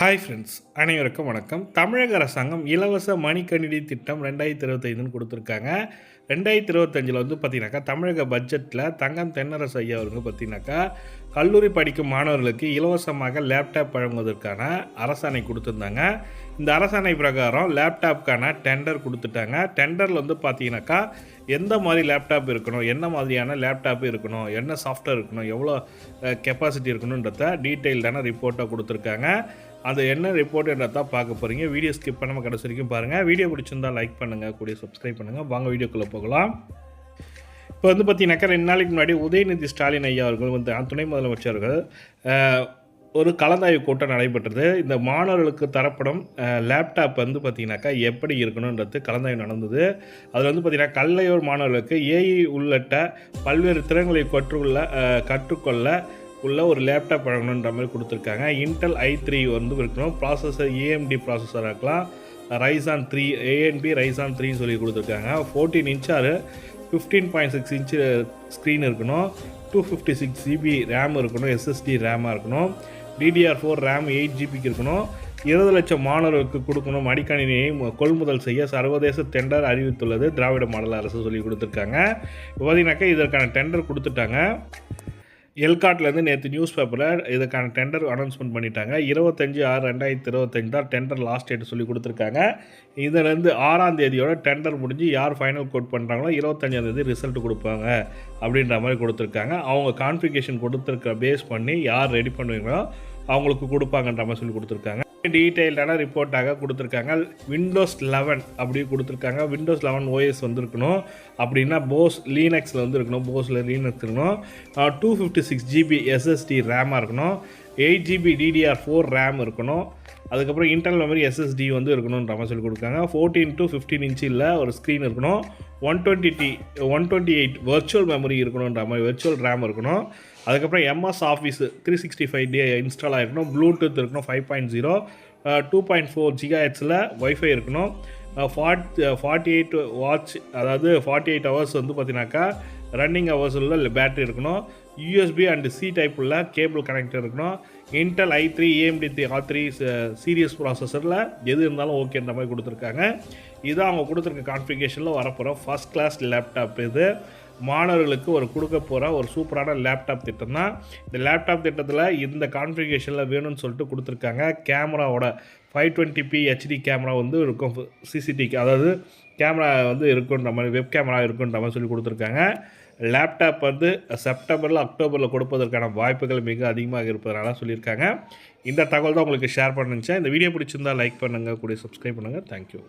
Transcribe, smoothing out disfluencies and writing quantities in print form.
Hi friends, அனைவருக்கும் வணக்கம். தமிழக அரசாங்கம் இலவச மடிக்கணினி திட்டம் 2025ன்னு கொடுத்துருக்காங்க. 2025 வந்து பார்த்தீங்கன்னாக்கா, தமிழக பட்ஜெட்டில் தங்கம் தென்னரசு ஐயா அவர்கள் பார்த்தீங்கன்னாக்கா, கல்லூரி படிக்கும் மாணவர்களுக்கு இலவசமாக லேப்டாப் வழங்குவதற்கான அரசாணை கொடுத்துருந்தாங்க. இந்த அரசாணை பிரகாரம் லேப்டாப்க்கான டெண்டர் கொடுத்துட்டாங்க. டெண்டரில் வந்து பார்த்தீங்கன்னாக்கா, எந்த மாதிரி லேப்டாப் இருக்கணும், என்ன மாதிரியான லேப்டாப் இருக்கணும், என்ன சாஃப்ட்வேர் இருக்கணும், எவ்வளோ கெப்பாசிட்டி இருக்கணுன்றத டீட்டெயில்டான ரிப்போர்ட்டாக கொடுத்துருக்காங்க. அது என்ன ரிப்போர்ட்டுன்றத தான் பார்க்க போகிறீங்க. வீடியோ ஸ்கிப் பண்ணாமல் கடைசி வரைக்கும் பாருங்கள். வீடியோ பிடிச்சிருந்தால் லைக் பண்ணுங்கள், கூடிய சப்ஸ்கிரைப் பண்ணுங்கள். வாங்க வீடியோக்குள்ளே போகலாம். இப்போ வந்து பார்த்தீங்கன்னாக்கா 2 நாளைக்கு முன்னாடி உதயநிதி ஸ்டாலின் ஐயா அவர்கள் வந்து துணை முதலமைச்சர்கள் ஒரு கலந்தாய்வு கூட்டம் நடைபெற்றது. இந்த மாணவர்களுக்கு தரப்படும் லேப்டாப் வந்து பார்த்திங்கனாக்கா எப்படி இருக்கணுன்றது கலந்தாய்வு நடந்தது. அதில் வந்து பார்த்திங்கன்னா கல்லையூர் மாணவர்களுக்கு ஏஐ உள்ளிட்ட பல்வேறு திறன்களை கற்றுக்கொள்ள உள்ள ஒரு லேப்டாப் வழங்கணுன்ற மாதிரி கொடுத்துருக்காங்க. இன்டெல் i3 வந்து இருக்கணும். ப்ராசஸர் AMD ப்ராசஸராக இருக்கலாம். ரைசான் 3 AMD ரைசான் 3 சொல்லி கொடுத்துருக்காங்க. 14 இன்ச் ஆர் 15.6 இன்ச்சு ஸ்க்ரீன் இருக்கணும். 256 GB ரேம் இருக்கணும். SSD ரேமாக இருக்கணும். DDR4 ரேம் 8 GBக்கு இருக்கணும். 20 லட்சம் மாணவர்களுக்கு கொடுக்கணும். மடிக்கணினியை கொள்முதல் செய்ய சர்வதேச டெண்டர் அறிவித்துள்ளது திராவிட மாடல் அரசு சொல்லி கொடுத்துருக்காங்க. இப்போ பார்த்தீங்கன்னாக்கா இதற்கான டெண்டர் கொடுத்துட்டாங்க. எல்காட்லேருந்து நேற்று நியூஸ் பேப்பரில் இதுக்கான டெண்டர் அனௌன்ஸ்மெண்ட் பண்ணிட்டாங்க. 25/6/2025 தான் டெண்டர் லாஸ்ட் டேட் சொல்லி கொடுத்துருக்காங்க. இதிலேருந்து 6ஆம் தேதியோட டெண்டர் முடிஞ்சு யார் ஃபைனல் கோட் பண்ணுறாங்களோ 25ஆம் தேதி ரிசல்ட் கொடுப்பாங்க அப்படின்ற மாதிரி கொடுத்துருக்காங்க. அவங்க கான்ஃபிகேஷன் கொடுத்துருக்க பேஸ் பண்ணி யார் ரெடி பண்ணுவீங்களோ அவங்களுக்கு கொடுப்பாங்கன்ற மாதிரி சொல்லி கொடுத்துருக்காங்க. டீட்டெயில்டான ரிப்போர்ட்டாக கொடுத்துருக்காங்க. விண்டோஸ் 11 அப்படி கொடுத்துருக்காங்க. Windows 11 OS வந்துருக்கணும். அப்படின்னா போஸ் லீனக்ஸில் வந்து இருக்கணும். போஸில் லீனக்ஸ் இருக்கணும். 256 GB SSD ரேமாக இருக்கணும். 8 GB DDR4 ரேம் இருக்கணும். அதுக்கப்புறம் இன்டர்னல் மெமரி SSD வந்து இருக்கணுன்ற மாதிரி சொல்லி கொடுக்காங்க. 14 to 15 இன்ச்சில் ஒரு ஸ்க்ரீன் இருக்கணும். 128 வர்ச்சுவல் மெமரி இருக்கணுன்ற மாதிரி வர்ச்சுவல் ரேம் இருக்கணும். அதுக்கப்புறம் MS Office 365 இன்ஸ்டால் ஆகிருக்கணும். ப்ளூடூத் இருக்கணும் 5.0. 2.4 GHz வைஃபை இருக்கணும். 48 வாட்ச் அதாவது 48 ஹவர்ஸ் வந்து பார்த்தீங்கன்னாக்கா ரன்னிங் ஹவர்ஸ் உள்ள பேட்டரி இருக்கணும். USB அண்ட் C டைப் உள்ள கேபிள் கனெக்டர் இருக்கணும். Intel i3 AMD R3 series ப்ராசஸரில் எது இருந்தாலும் ஓகேன்ற மாதிரி கொடுத்துருக்காங்க. இதுதான் அவங்க கொடுத்துருக்க கான்ஃபிகேஷனில் வரப்போகிற ஃபஸ்ட் கிளாஸ் லேப்டாப். இது மாணவர்களுக்கு கொடுக்க போகிற ஒரு சூப்பரான லேப்டாப் திட்டம் தான். இந்த லேப்டாப் திட்டத்தில் இந்த கான்ஃபிகேஷனில் வேணும்னு சொல்லிட்டு கொடுத்துருக்காங்க. கேமராவோட 520p HD கேமரா வந்து இருக்கும். CCTV அதாவது கேமரா வந்து இருக்குன்ற மாதிரி வெப் கேமரா இருக்குன்ற மாதிரி சொல்லி கொடுத்துருக்காங்க. லேப்டாப் வந்து செப்டம்பரில் அக்டோபரில் கொடுப்பதற்கான வாய்ப்புகள் மிக அதிகமாக இருப்பதனால சொல்லியிருக்காங்க. இந்த தகவல் தான் உங்களுக்கு ஷேர் பண்ணுச்சேன். இந்த வீடியோ பிடிச்சிருந்தால் லைக் பண்ணுங்கள், கூட சப்ஸ்கிரைப் பண்ணுங்கள். தேங்க்யூ.